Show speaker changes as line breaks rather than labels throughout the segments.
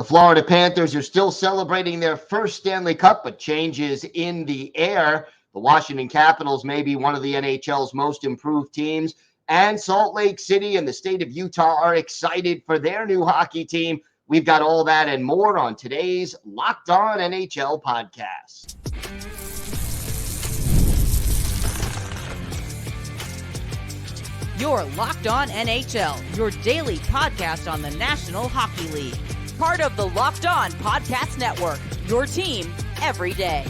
The Florida Panthers are still celebrating their first Stanley Cup, but changes in the air. The Washington Capitals may be one of the NHL's most improved teams, and Salt Lake City and the state of Utah are excited for their new hockey team. We've got all that and more on today's Locked On NHL podcast.
You're Locked On NHL, your daily podcast on the National Hockey League. Part of the Locked On Podcast Network, your team every day.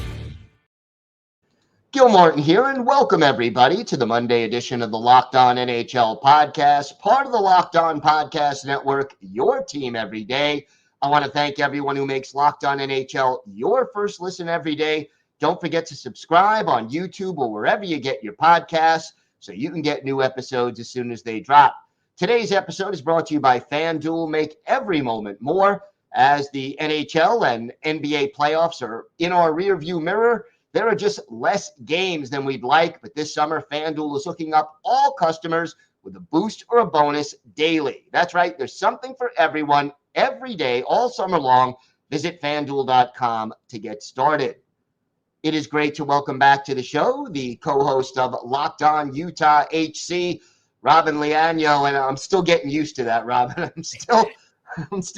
Gil Martin here, and welcome everybody to the Monday edition of the Locked On NHL podcast, part of the Locked On Podcast Network, your team every day. I want to thank everyone who makes Locked On NHL your first listen every day. Don't forget to subscribe on YouTube or wherever you get your podcasts so you can get new episodes as soon as they drop. Today's episode is brought to you by FanDuel. Make every moment more. As the NHL and NBA playoffs are in our rearview mirror, there are just less games than we'd like, but this summer, FanDuel is hooking up all customers with a boost or a bonus daily. That's right. There's something for everyone every day, all summer long. Visit FanDuel.com to get started. It is great to welcome back to the show the co-host of Locked On Utah HC, Robyn Leano, and I'm still getting used to that, Robyn. I'm still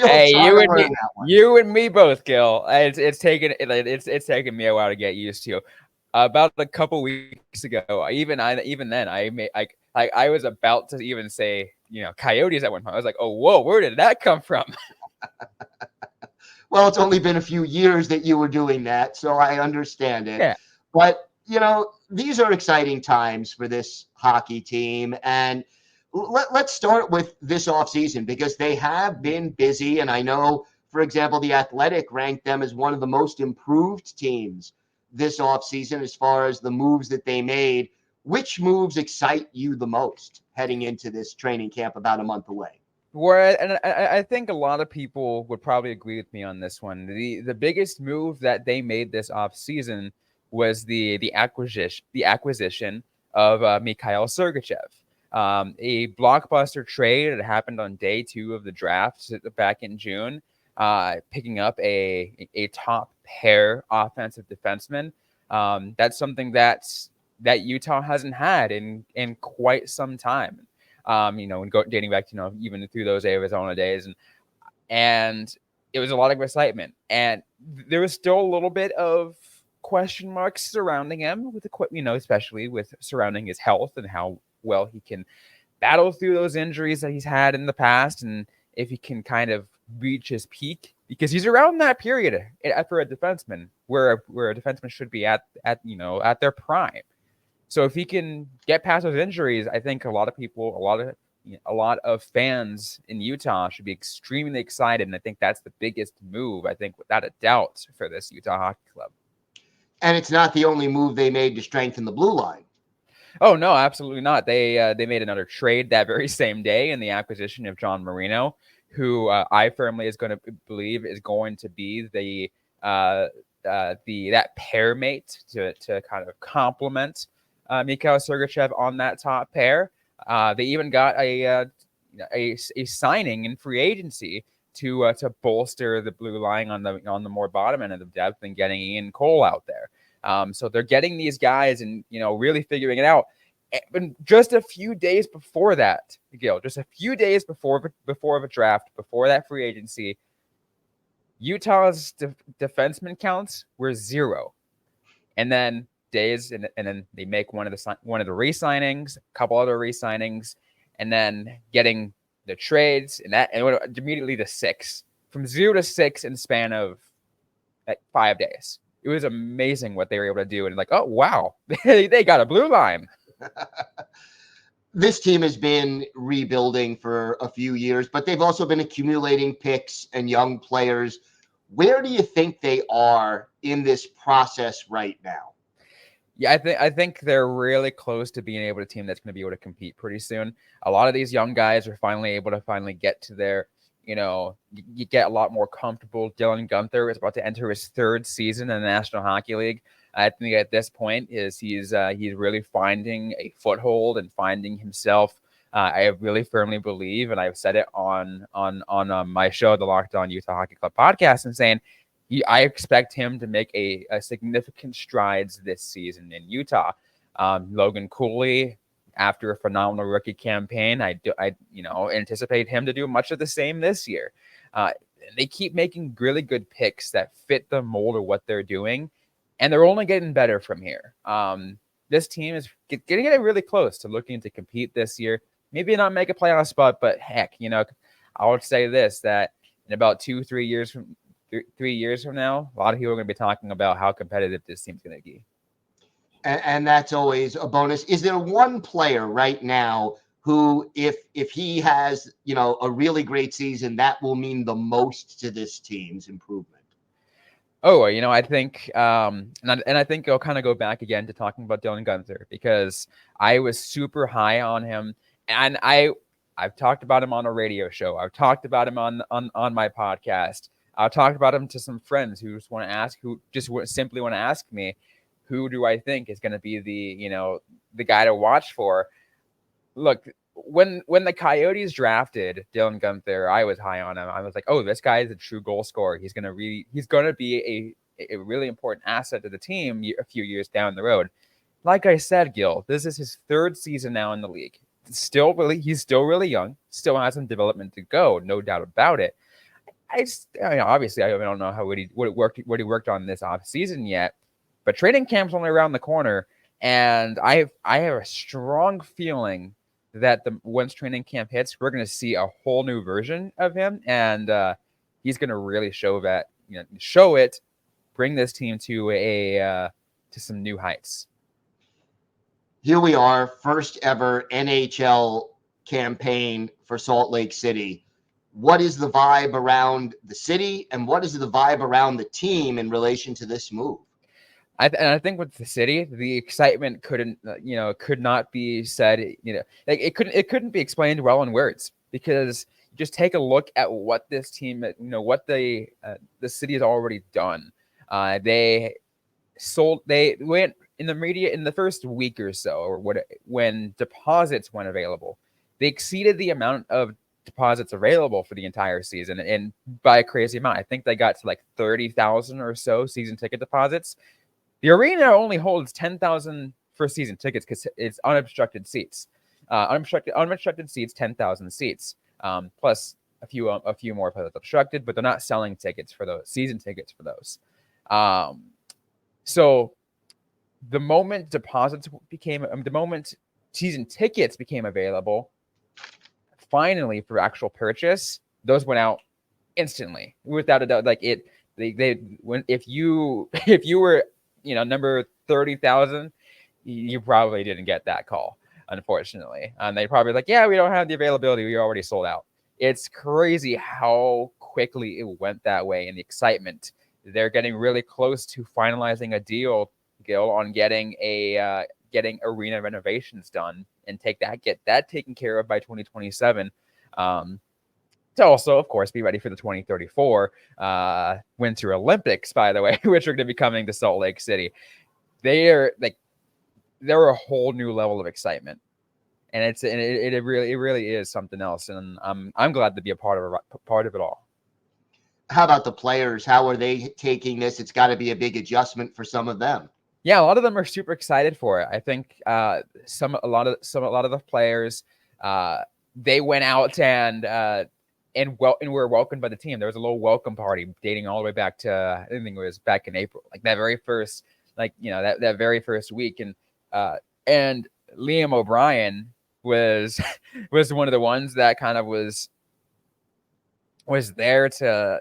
hey,
trying to learn that one.
You and me both, Gil. It's taken me a while to get used to. About a couple weeks ago, even then, I was about to even say, Coyotes at one point. I was like, oh, whoa, where did that come from?
Well, it's only been a few years that you were doing that, so I understand it.
Yeah.
But, these are exciting times for this hockey team. And let's start with this offseason because they have been busy. And I know, for example, The Athletic ranked them as one of the most improved teams this offseason as far as the moves that they made. Which moves excite you the most heading into this training camp about a month away?
And I think a lot of people would probably agree with me on this one. The biggest move that they made this offseason was the acquisition of Mikhail Sergachev. A blockbuster trade that happened on day 2 of the draft back in June, picking up a top pair offensive defenseman. That's something that Utah hasn't had in quite some time. Dating back to even through those Arizona days, and it was a lot of excitement, and there was still a little bit of question marks surrounding him especially with surrounding his health and how well he can battle through those injuries that he's had in the past, and if he can kind of reach his peak, because he's around that period for a defenseman where a defenseman should be at their prime. So if he can get past those injuries, I think a lot of fans in Utah should be extremely excited, and I think that's the biggest move, I think, without a doubt, for this Utah Hockey Club.
And it's not the only move they made to strengthen the blue line.
Oh, no, absolutely not. They made another trade that very same day in the acquisition of John Marino, who I firmly believe is going to be that pair mate to kind of complement Mikhail Sergachev on that top pair. They even got a signing in free agency to bolster the blue line on the more bottom end of the depth and getting Ian Cole out there. So they're getting these guys and really figuring it out. And just a few days before that, Gil, just a few days before the draft, before that free agency, Utah's defenseman counts were 0, and then then they make one of the re-signings, a couple other re-signings, and then getting the trades, and it went immediately to 6, from 0 to 6 in the span of 5 days. It was amazing what they were able to do, and oh wow, they got a blue line.
This team has been rebuilding for a few years, but they've also been accumulating picks and young players. Where do you think they are in this process right now?
Yeah, I think they're really close to being able to team that's going to be able to compete pretty soon. A lot of these young guys are finally able to get to their, you get a lot more comfortable. Dylan Guenther is about to enter his 3rd season in the National Hockey League. I think at this point he's really finding a foothold and finding himself I really firmly believe, and I've said it on my show, the Locked On Utah Hockey Club podcast, and saying I expect him to make a significant strides this season in Utah. Logan Cooley, after a phenomenal rookie campaign, I anticipate him to do much of the same this year. They keep making really good picks that fit the mold of what they're doing, and they're only getting better from here. This team is getting it really close to looking to compete this year. Maybe not make a playoff spot, but heck, I would say this, that in about 3 years from now, a lot of people are going to be talking about how competitive this team's going to be.
And that's always a bonus. Is there one player right now who, if he has, a really great season, that will mean the most to this team's improvement?
Oh, I think, and I think I'll kind of go back again to talking about Dylan Guenther, because I was super high on him, and I've talked about him on a radio show. I've talked about him on my podcast. I've talked about him to some friends who simply want to ask me, who do I think is going to be the guy to watch for? Look, when the Coyotes drafted Dylan Guenther, I was high on him. I was like, oh, this guy is a true goal scorer. He's going to be a really important asset to the team a few years down the road. Like I said, Gil, this is his third season now in the league. He's still really young, still has some development to go, no doubt about it. Obviously, I don't know what he worked on this off season yet, but training camp's only around the corner, and I have a strong feeling that once training camp hits, we're going to see a whole new version of him, and he's going to really show it, bring this team to some new heights.
Here we are, first ever NHL campaign for Salt Lake City. What is the vibe around the city, and what is the vibe around the team in relation to this move?
I think with the city, the excitement could not be said. It couldn't be explained well in words, because just take a look at what this team, what the city has already done. They went in the media in the first week or so, or when deposits went available, they exceeded the amount of deposits available for the entire season, and by a crazy amount. I think they got to like 30,000 or so season ticket deposits. The arena only holds 10,000 for season tickets because it's unobstructed seats. Unobstructed seats, 10,000 seats, plus a few more for the obstructed, but they're not selling tickets for those season tickets for those. So the moment season tickets became available, finally for actual purchase, those went out instantly, without a doubt. Like if you were number 30,000, you probably didn't get that call, unfortunately. And they probably like, yeah, we don't have the availability. We already sold out. It's crazy how quickly it went that way, and the excitement. They're getting really close to finalizing a deal, Gil, on getting arena renovations done and get that taken care of by 2027. To also, of course, be ready for the 2034 Winter Olympics, by the way, which are going to be coming to Salt Lake City. They're a whole new level of excitement, and it really is something else. And I'm glad to be a part of it all.
How about the players? How are they taking this? It's got to be a big adjustment for some of them.
Yeah, a lot of them are super excited for it. I think a lot of the players they went out and were welcomed by the team. There was a little welcome party dating all the way back to, I think it was back in April, like that very first, that very first week. And Liam O'Brien was one of the ones that kind of was there to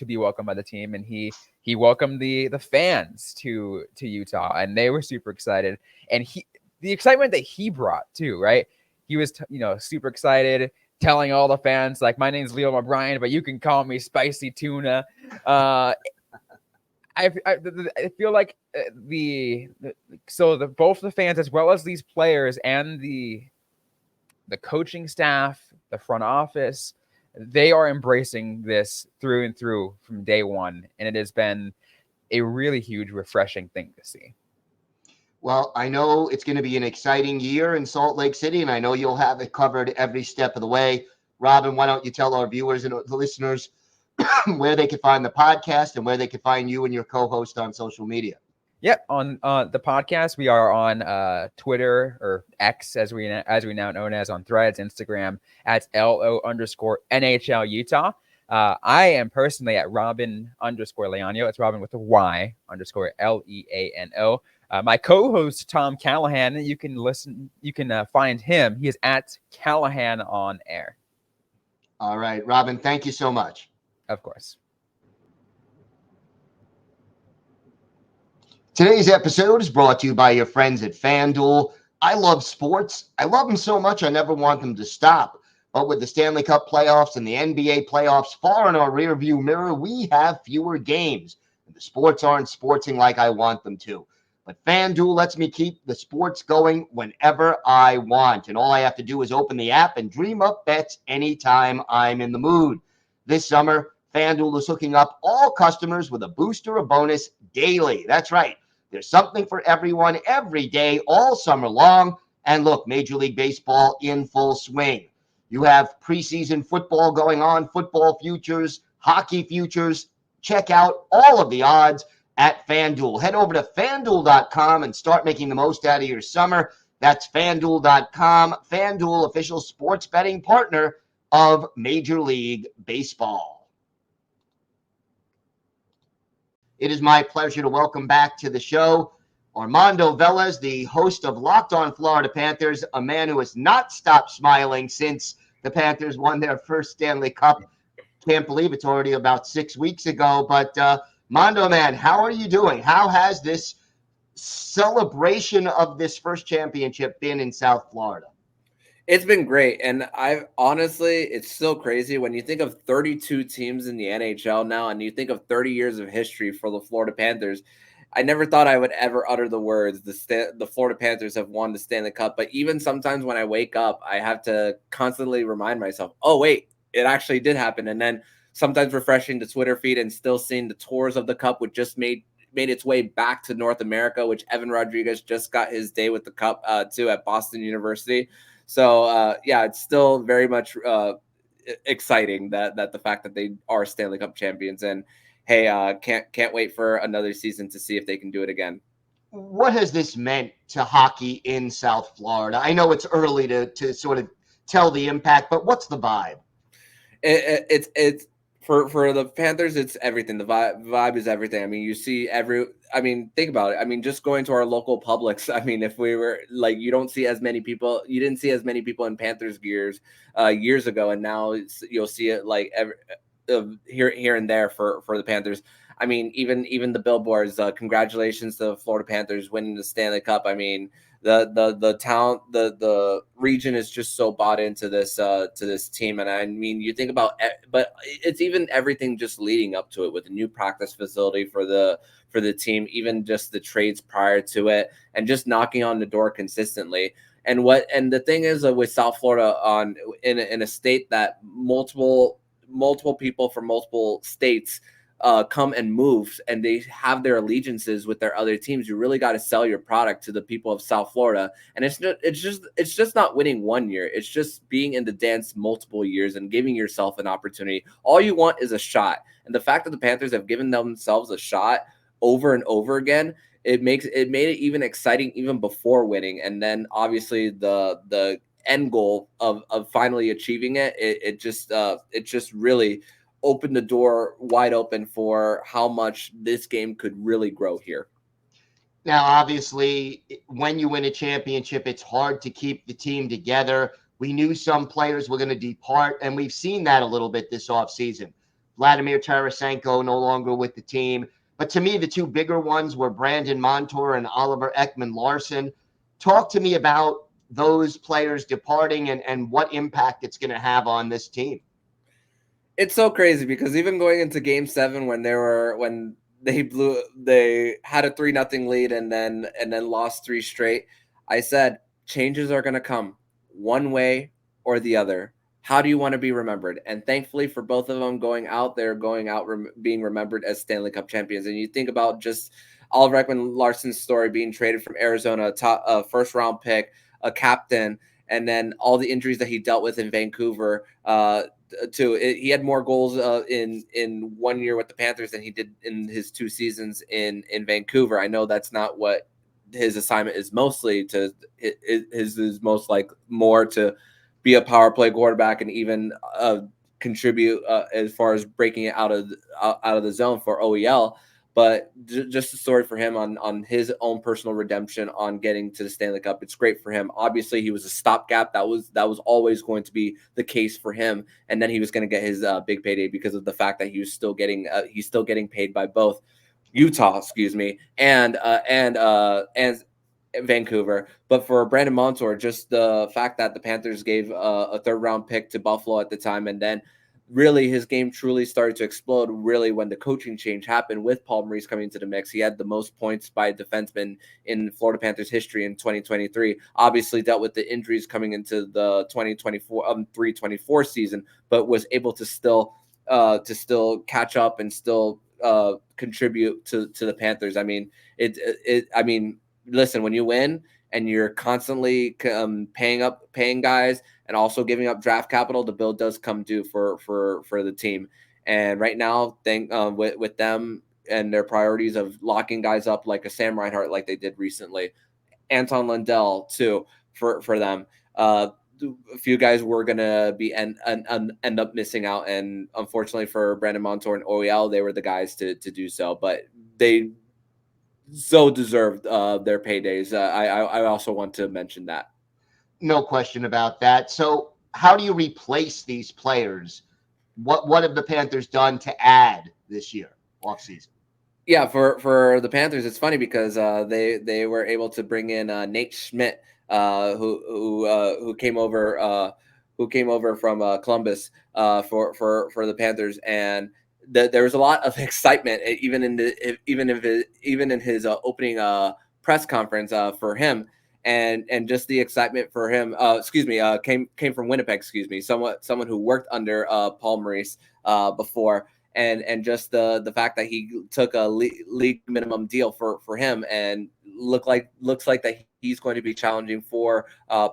be welcomed by the team, and he welcomed the fans to Utah, and they were super excited. And the excitement that he brought too, right? He was super excited, telling all the fans, like, my name's Liam O'Brien, but you can call me Spicy Tuna. I feel like both the fans, as well as these players and the coaching staff, the front office, they are embracing this through and through from day one. And it has been a really huge, refreshing thing to see.
Well, I know it's going to be an exciting year in Salt Lake City, and I know you'll have it covered every step of the way. Robyn, why don't you tell our viewers and the listeners where they can find the podcast and where they can find you and your co-host on social media?
Yep, on the podcast, we are on Twitter, or X as we now known as, on Threads, Instagram at LO_NHL Utah. I am personally at Robyn _Leano. It's Robyn with a Y _LEANO. My co-host Tom Callahan, you can find him. He is at Callahan on Air.
All right, Robyn, thank you so much.
Of course.
Today's episode is brought to you by your friends at FanDuel. I love sports. I love them so much I never want them to stop. But with the Stanley Cup playoffs and the NBA playoffs far in our rearview mirror, we have fewer games. And the sports aren't sportsing like I want them to. But FanDuel lets me keep the sports going whenever I want. And all I have to do is open the app and dream up bets anytime I'm in the mood. This summer, FanDuel is hooking up all customers with a boost or a bonus daily. That's right. There's something for everyone every day, all summer long. And look, Major League Baseball in full swing. You have preseason football going on, football futures, hockey futures. Check out all of the odds at FanDuel. Head over to FanDuel.com and start making the most out of your summer. That's FanDuel.com, FanDuel, official sports betting partner of Major League Baseball. It is my pleasure to welcome back to the show Armando Velez, the host of Locked On Florida Panthers, a man who has not stopped smiling since the Panthers won their first Stanley Cup. Can't believe it's already about 6 weeks ago. But Mondo, man, how are you doing? How has this celebration of this first championship been in South Florida?
It's been great. And I've honestly, it's so crazy when you think of 32 teams in the NHL now and you think of 30 years of history for the Florida Panthers. I never thought I would ever utter the words, the Florida Panthers have won the Stanley Cup. But even sometimes when I wake up, I have to constantly remind myself, oh, wait, it actually did happen. And then sometimes refreshing the Twitter feed and still seeing the tours of the Cup, which just made its way back to North America, which Evan Rodriguez just got his day with the Cup too at Boston University. So, yeah, it's still very much exciting that the fact that they are Stanley Cup champions. And, hey, can't wait for another season to see if they can do it again.
What has this meant to hockey in South Florida? I know it's early to sort of tell the impact, but what's the vibe?
It's for the Panthers, it's everything. The vibe is everything. I mean, you see think about it. I mean, just going to our local Publix. I mean, if we were like, you didn't see as many people in Panthers gears years ago, and now you'll see it like here and there for the Panthers. I mean, even the billboards. Congratulations to the Florida Panthers winning the Stanley Cup. I mean, the town, the region is just so bought into this team. And I mean, you think about, but it's even everything just leading up to it, with the new practice facility for the team, even just the trades prior to it, and just knocking on the door consistently. And the thing is with South Florida in a state that multiple people from multiple states come and move, and they have their allegiances with their other teams. You really got to sell your product to the people of South Florida. And it's just not winning 1 year. It's just being in the dance multiple years and giving yourself an opportunity. All you want is a shot. And the fact that the Panthers have given themselves a shot over and over again, it made it even exciting even before winning. And then obviously the end goal of finally achieving it, it just really opened the door wide open for how much this game could really grow here.
Now, obviously, when you win a championship, it's hard to keep the team together. We knew some players were going to depart, and we've seen that a little bit this offseason. Vladimir Tarasenko no longer with the team. But to me, the two bigger ones were Brandon Montour and Oliver Ekman-Larsson. Talk to me about those players departing and what impact it's going to have on this team.
It's so crazy because even going into Game 7 when they had a 3-0 lead and then lost 3 straight, I said changes are going to come one way or the other. how do you want to be remembered? And thankfully for both of them going out, they're going out being remembered as Stanley Cup champions. And you think about just Oliver Ekman-Larsson's story, being traded from Arizona, top first round pick, a captain, and then all the injuries that he dealt with in Vancouver. He had more goals in 1 year with the Panthers than he did in his 2 seasons in Vancouver. I know that's not what his assignment is mostly to. His is most like more to be a power play quarterback and even contribute as far as breaking it out of the zone for OEL. But just a story for him on his own personal redemption on getting to the Stanley Cup. It's great for him. Obviously, he was a stopgap. That was always going to be the case for him. And then he was going to get his big payday because of the fact that he was still getting paid by both Utah, and Vancouver. But for Brandon Montour, just the fact that the Panthers gave a 3rd round pick to Buffalo at the time, and then really his game truly started to explode really when the coaching change happened with Paul Maurice coming into the mix. He had the most points by a defenseman in Florida Panthers history in 2023. Obviously dealt with the injuries coming into the 2024 season, but was able to still catch up and still contribute to the Panthers. I mean, listen, when you win and you're constantly paying guys and also giving up draft capital, the bill does come due for the team. And right now, with them and their priorities of locking guys up like a Sam Reinhart, like they did recently, Anton Lundell too, for them. A few guys were gonna be end up missing out, and unfortunately for Brandon Montour and OEL, they were the guys to do so. But they so deserved their paydays. I also want to mention that.
No question about that. So how do you replace these players? What have the Panthers done to add this year offseason?
Yeah, for the Panthers, it's funny because they were able to bring in Nate Schmidt, who came over from Columbus for the Panthers, and there was a lot of excitement even in his opening press conference for him. And just the excitement for him, came from Winnipeg, someone who worked under Paul Maurice before, and just the fact that he took a league minimum deal for him, and looks like that he's going to be challenging for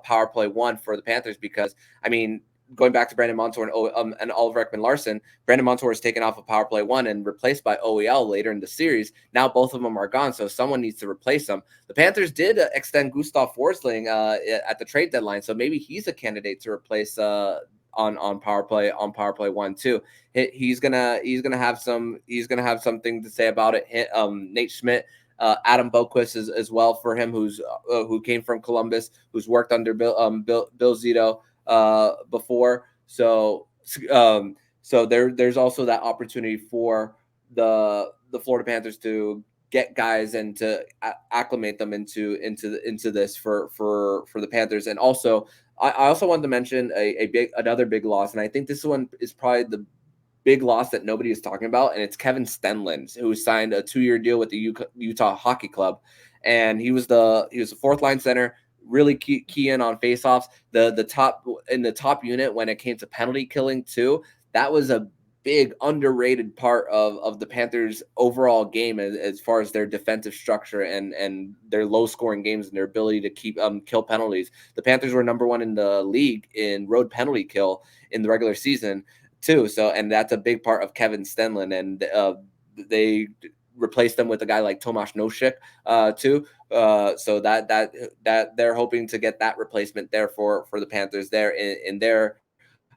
power play 1 for the Panthers, because I mean, going back to Brandon Montour and Oliver Ekman-Larsson, Brandon Montour is taken off of power play 1 and replaced by OEL later in the series. Now both of them are gone, so someone needs to replace them. The Panthers did extend Gustav Forsling at the trade deadline, so maybe he's a candidate to replace on power play 1 too. He's gonna have something to say about it. Nate Schmidt. Adam Boquist as well for him, who came from Columbus, who's worked under Bill Zito before. So there's also that opportunity for the Florida Panthers to get guys and to acclimate them into this for the Panthers. And also I also wanted to mention another big loss, and I think this one is probably the big loss that nobody is talking about, and it's Kevin Stenlund, who signed a 2-year deal with the Utah Hockey Club, and he was a 4th line center, really key in on faceoffs, the top unit when it came to penalty killing too. That was a big underrated part of the Panthers' overall game as far as their defensive structure and their low scoring games and their ability to keep kill penalties. The Panthers were number 1 in the league in road penalty kill in the regular season too. So, and that's a big part of Kevin Stenlund, and they replaced them with a guy like Tomasz Nosek too. So that they're hoping to get that replacement there for the Panthers there in their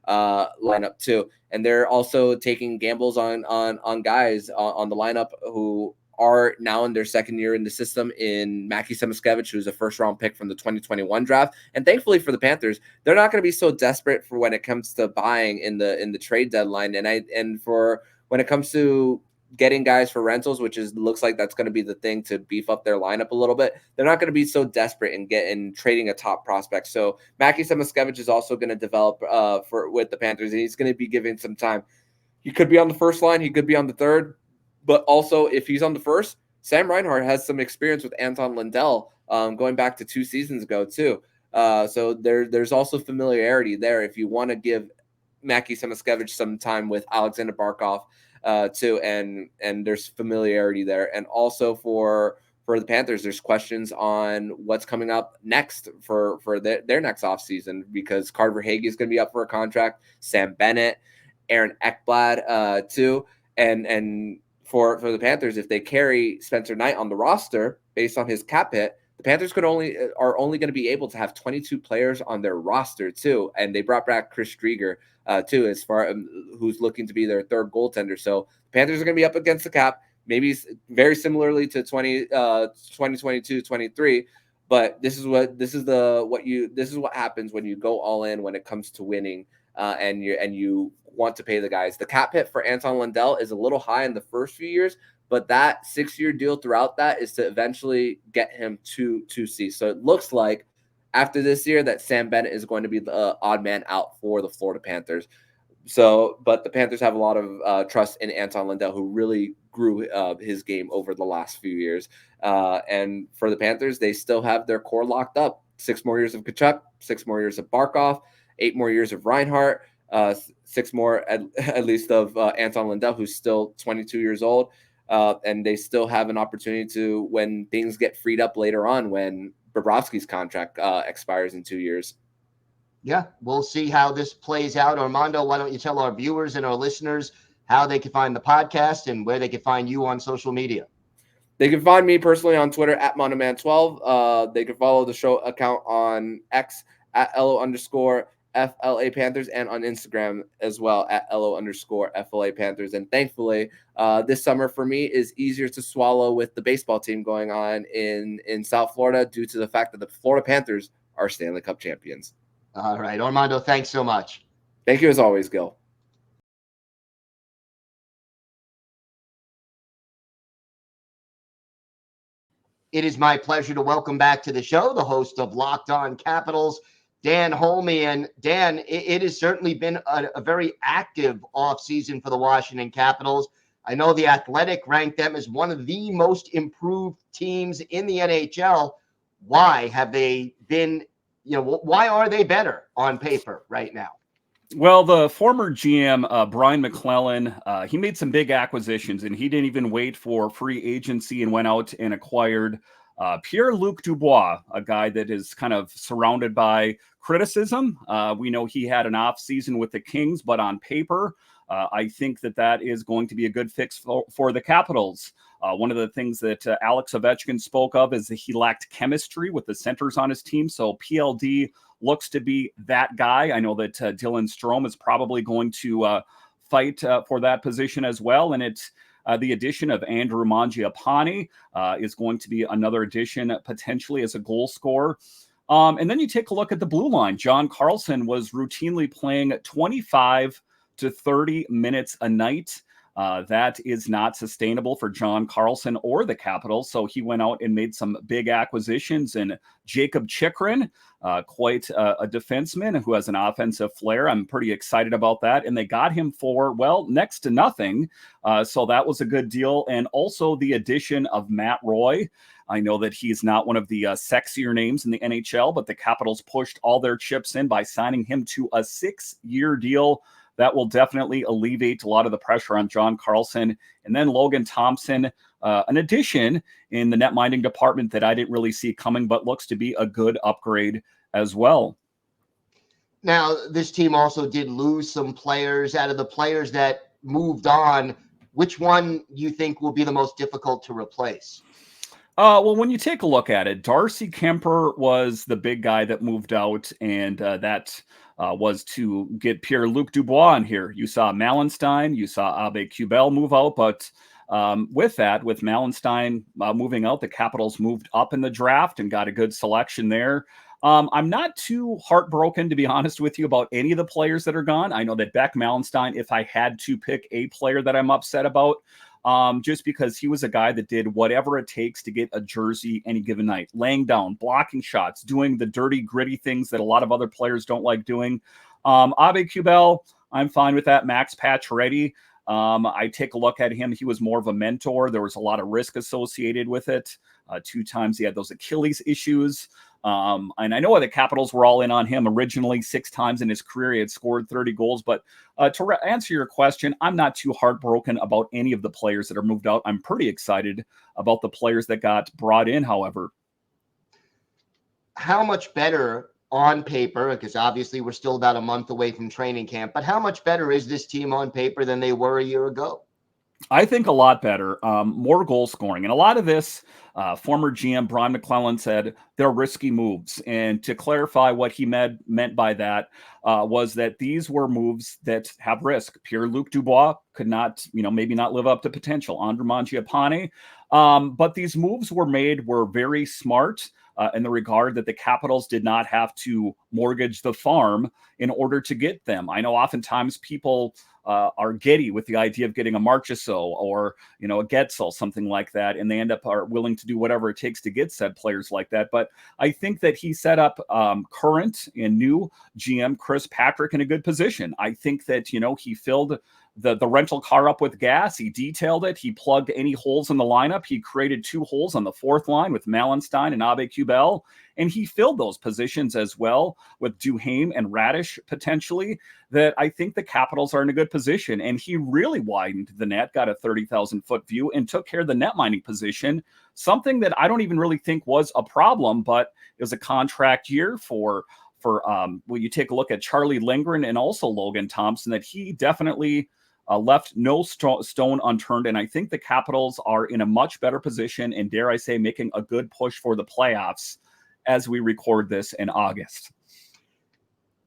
lineup too. And they're also taking gambles on guys on the lineup who are now in their 2nd year in the system, in Mackie Samoskevich, who's a 1st-round pick from the 2021 draft. And thankfully for the Panthers, they're not going to be so desperate for when it comes to buying in the trade deadline. And for when it comes to getting guys for rentals, which looks like that's going to be the thing to beef up their lineup a little bit, they're not going to be so desperate in trading a top prospect. So Mackie Samoskevich is also going to develop with the Panthers, and he's going to be given some time. He could be on the 1st line, he could be on the 3rd. But also, if he's on the 1st, Sam Reinhart has some experience with Anton Lundell going back to 2 seasons ago too. So there's also familiarity there. If you want to give Mackie Samoskevich some time with Alexander Barkov too, and there's familiarity there. And also for the Panthers, there's questions on what's coming up next for their next offseason, because Carter Hagee is going to be up for a contract, Sam Bennett, Aaron Ekblad too. And for the Panthers, if they carry Spencer Knight on the roster based on his cap hit, the Panthers are only going to be able to have 22 players on their roster too. And they brought back Chris Drieger too, as far who's looking to be their third goaltender. So the Panthers are going to be up against the cap, maybe very similarly to 2022-23. But this is what happens when you go all in when it comes to winning, and you want to pay the guys. The cap hit for Anton Lundell is a little high in the first few years, but that 6-year deal throughout that is to eventually get him to C. So it looks like after this year that Sam Bennett is going to be the odd man out for the Florida Panthers. So, but the Panthers have a lot of trust in Anton Lundell, who really grew his game over the last few years. And for the Panthers, they still have their core locked up. 6 more years of Tkachuk, 6 more years of Barkov, 8 more years of Reinhart, 6 more at least of Anton Lundell, who's still 22 years old. And they still have an opportunity to, when things get freed up later on, when Bobrovsky's contract expires in 2 years.
Yeah, we'll see how this plays out. Armando, why don't you tell our viewers and our listeners how they can find the podcast and where they can find you on social media?
They can find me personally on Twitter at Monoman12. They can follow the show account on X at @LO_FLA Panthers, and on Instagram as well at @LO_FLA Panthers. And thankfully, this summer for me is easier to swallow with the baseball team going on in South Florida, due to the fact that the Florida Panthers are Stanley Cup champions.
All right, Armando, thanks so much.
Thank you as always, Gil.
It is my pleasure to welcome back to the show the host of Locked On Capitals, Dan Holme. And Dan, it has certainly been a very active offseason for the Washington Capitals. I know The Athletic ranked them as one of the most improved teams in the NHL. Why have they been, why are they better on paper right now?
Well, the former GM, Brian McClellan, he made some big acquisitions, and he didn't even wait for free agency and went out and acquired Pierre-Luc Dubois, a guy that is kind of surrounded by criticism. We know he had an off season with the Kings, but on paper, I think that is going to be a good fix for the Capitals. One of the things that Alex Ovechkin spoke of is that he lacked chemistry with the centers on his team. So PLD looks to be that guy. I know that Dylan Strome is probably going to fight for that position as well. And it's the addition of Andrew Mangiapane is going to be another addition potentially as a goal scorer. And then you take a look at the blue line. John Carlson was routinely playing 25 to 30 minutes a night. That is not sustainable for John Carlson or the Capitals. So he went out and made some big acquisitions. And Jakob Chychrun, quite a defenseman who has an offensive flair. I'm pretty excited about that. And they got him for, well, next to nothing. So that was a good deal. And also the addition of Matt Roy. I know that he's not one of the sexier names in the NHL, but the Capitals pushed all their chips in by signing him to a 6-year deal. That will definitely alleviate a lot of the pressure on John Carlson. And then Logan Thompson, an addition in the net minding department that I didn't really see coming, but looks to be a good upgrade as well.
Now, this team also did lose some players. Out of the players that moved on, which one you think will be the most difficult to replace?
Well, when you take a look at it, Darcy Kemper was the big guy that moved out, and that was to get Pierre-Luc Dubois in here. You saw Malenstein, you saw Abe Kubel move out, but with Malenstein moving out, the Capitals moved up in the draft and got a good selection there. I'm not too heartbroken, to be honest with you, about any of the players that are gone. I know that Beck Malenstein, if I had to pick a player that I'm upset about, just because he was a guy that did whatever it takes to get a jersey any given night, laying down, blocking shots, doing the dirty, gritty things that a lot of other players don't like doing. Abe Kubel, I'm fine with that. Max Pacioretty, I take a look at him. He was more of a mentor. There was a lot of risk associated with it. 2 times he had those Achilles issues. And I know the Capitals were all in on him originally. 6 times in his career, he had scored 30 goals. But to answer your question, I'm not too heartbroken about any of the players that are moved out. I'm pretty excited about the players that got brought in, however.
How much better on paper, because obviously we're still about a month away from training camp, but how much better is this team on paper than they were a year ago?
I think a lot better, more goal scoring. And a lot of this, former GM Brian McClellan said they're risky moves. And to clarify what he meant by that was that these were moves that have risk. Pierre-Luc Dubois could not, maybe not live up to potential. Andre Mangiapane. But these moves were very smart in the regard that the Capitals did not have to mortgage the farm in order to get them. I know oftentimes people are giddy with the idea of getting a Marchessault or, a Getzel, something like that, and they are willing to do whatever it takes to get said players like that. But I think that he set up current and new GM Chris Patrick in a good position. I think that, he filled the rental car up with gas. He detailed it. He plugged any holes in the lineup. He created 2 holes on the 4th line with Malenstein and Abe-Kubel, and he filled those positions as well with Duhaime and Radish potentially, that I think the Capitals are in a good position. And he really widened the net, got a 30,000-foot view, and took care of the net mining position, something that I don't even really think was a problem, but it was a contract year for you take a look at Charlie Lindgren and also Logan Thompson, that he definitely left no stone unturned. And I think the Capitals are in a much better position and, dare I say, making a good push for the playoffs as we record this in August.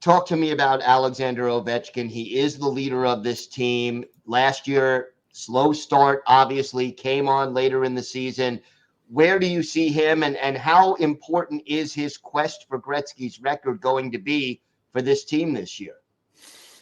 Talk to me about Alexander Ovechkin. He is the leader of this team. Last year, slow start, obviously, came on later in the season. Where do you see him, and how important is his quest for Gretzky's record going to be for this team this year?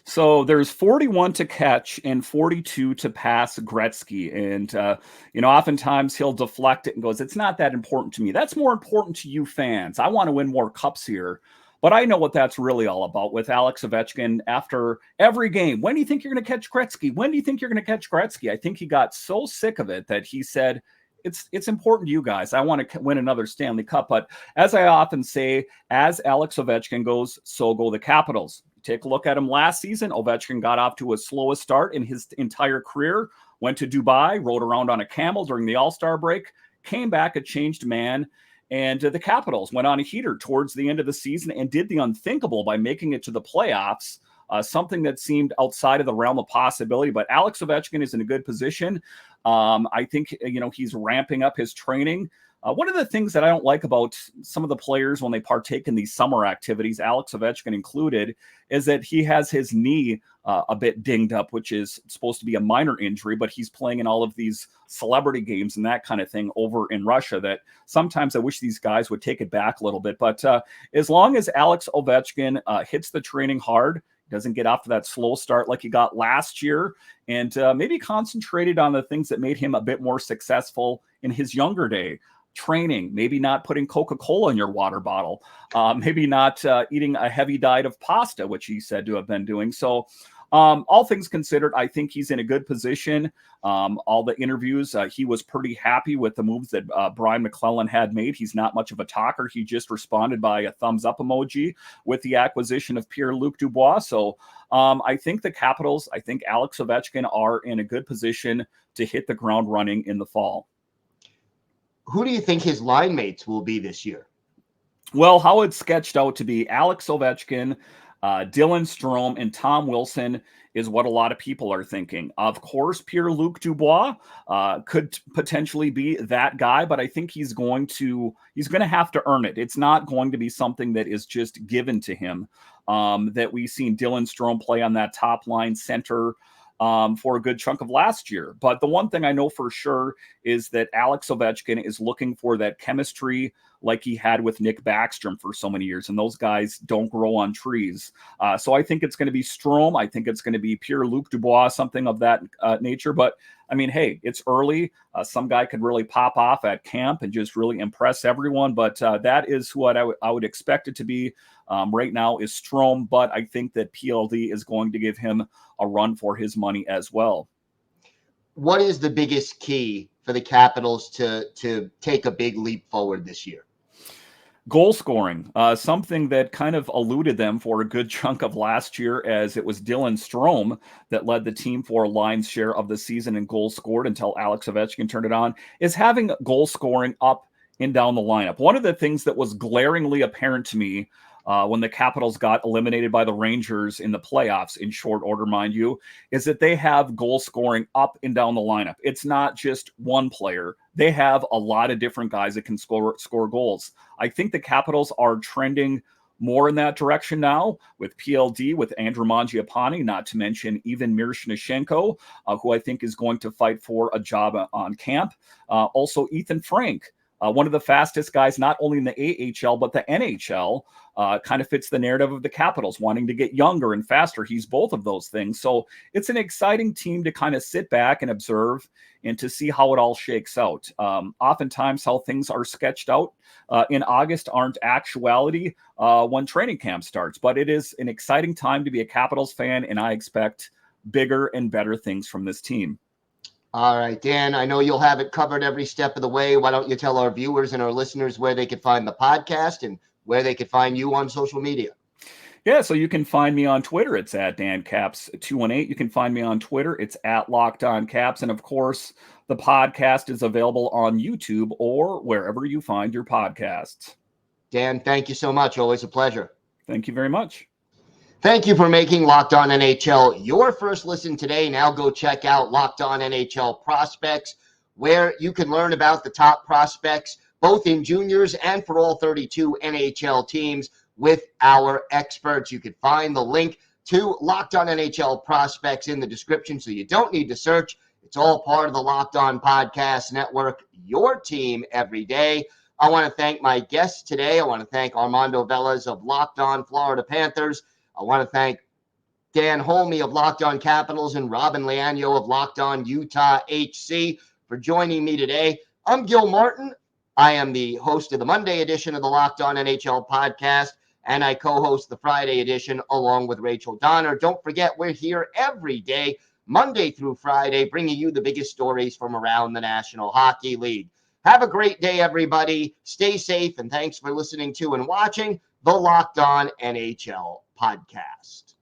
So there's 41 to catch and 42 to pass Gretzky. And, oftentimes he'll deflect it and goes, it's not that important to me. That's more important to you fans. I want to win more cups here. But I know what that's really all about with Alex Ovechkin after every game. When do you think you're going to catch Gretzky? When do you think you're going to catch Gretzky? I think he got so sick of it that he said, it's important to you guys. I want to win another Stanley Cup. But as I often say, as Alex Ovechkin goes, so go the Capitals. Take a look at him last season. Ovechkin got off to a slowest start in his entire career, went to Dubai, rode around on a camel during the All-Star break, came back a changed man. And the Capitals went on a heater towards the end of the season and did the unthinkable by making it to the playoffs. Something that seemed outside of the realm of possibility. But Alex Ovechkin is in a good position. I think, he's ramping up his training. One of the things that I don't like about some of the players when they partake in these summer activities, Alex Ovechkin included, is that he has his knee a bit dinged up, which is supposed to be a minor injury, but he's playing in all of these celebrity games and that kind of thing over in Russia that sometimes I wish these guys would take it back a little bit. But as long as Alex Ovechkin hits the training hard, doesn't get off to that slow start like he got last year, and maybe concentrated on the things that made him a bit more successful in his younger day. Training, maybe not putting Coca-Cola in your water bottle, maybe not eating a heavy diet of pasta, which he said to have been doing. So all things considered, I think he's in a good position. All the interviews, he was pretty happy with the moves that Brian McClellan had made. He's not much of a talker. He just responded by a thumbs up emoji with the acquisition of Pierre-Luc Dubois. So I think the Capitals, I think Alex Ovechkin are in a good position to hit the ground running in the fall.
Who do you think his line mates will be this year?
Well, how it's sketched out to be Alex Ovechkin, Dylan Strome, and Tom Wilson is what a lot of people are thinking. Of course, Pierre-Luc Dubois could potentially be that guy, but I think he's going to have to earn it. It's not going to be something that is just given to him. That we've seen Dylan Strome play on that top line center for a good chunk of last year. But the one thing I know for sure is that Alex Ovechkin is looking for that chemistry like he had with Nick Backstrom for so many years. And those guys don't grow on trees. So I think it's going to be Strome. I think it's going to be Pierre-Luc Dubois, something of that nature. But I mean, hey, it's early. Some guy could really pop off at camp and just really impress everyone. But that is who I would expect it to be right now is Strome. But I think that PLD is going to give him a run for his money as well.
What is the biggest key for the Capitals to take a big leap forward this year?
Goal scoring, something that kind of eluded them for a good chunk of last year, as it was Dylan Strome that led the team for Lions' share of the season in goals scored until Alex Ovechkin turned it on, is having goal scoring up and down the lineup. One of the things that was glaringly apparent to me when the Capitals got eliminated by the Rangers in the playoffs, in short order, mind you, is that they have goal scoring up and down the lineup. It's not just one player. They have a lot of different guys that can score goals. I think the Capitals are trending more in that direction now with PLD, with Andrew Mangiapane, not to mention even Miroshnichenko, who I think is going to fight for a job on camp. Also, Ethan Frank, one of the fastest guys, not only in the AHL, but the NHL, kind of fits the narrative of the Capitals, wanting to get younger and faster. He's both of those things. So it's an exciting team to kind of sit back and observe and to see how it all shakes out. Oftentimes how things are sketched out in August aren't actuality when training camp starts. But it is an exciting time to be a Capitals fan, and I expect bigger and better things from this team.
All right, Dan, I know you'll have it covered every step of the way. Why don't you tell our viewers and our listeners where they could find the podcast and where they could find you on social media?
Yeah, so you can find me on Twitter. It's at DanCaps218. You can find me on Twitter. It's at LockedOnCaps. And of course, the podcast is available on YouTube or wherever you find your podcasts.
Dan, thank you so much. Always a pleasure.
Thank you very much.
Thank you for making Locked On NHL your first listen today. Now go check out Locked On NHL Prospects, where you can learn about the top prospects, both in juniors and for all 32 NHL teams with our experts. You can find the link to Locked On NHL Prospects in the description, so you don't need to search. It's all part of the Locked On Podcast Network, your team every day. I want to thank my guests today. I want to thank Armando Velez of Locked On Florida Panthers. I want to thank Dan Holme of Locked On Capitals and Robyn Leano of Locked On Utah HC for joining me today. I'm Gil Martin. I am the host of the Monday edition of the Locked On NHL podcast, and I co-host the Friday edition along with Rachel Donner. Don't forget, we're here every day, Monday through Friday, bringing you the biggest stories from around the National Hockey League. Have a great day, everybody. Stay safe, and thanks for listening to and watching the Locked On NHL podcast.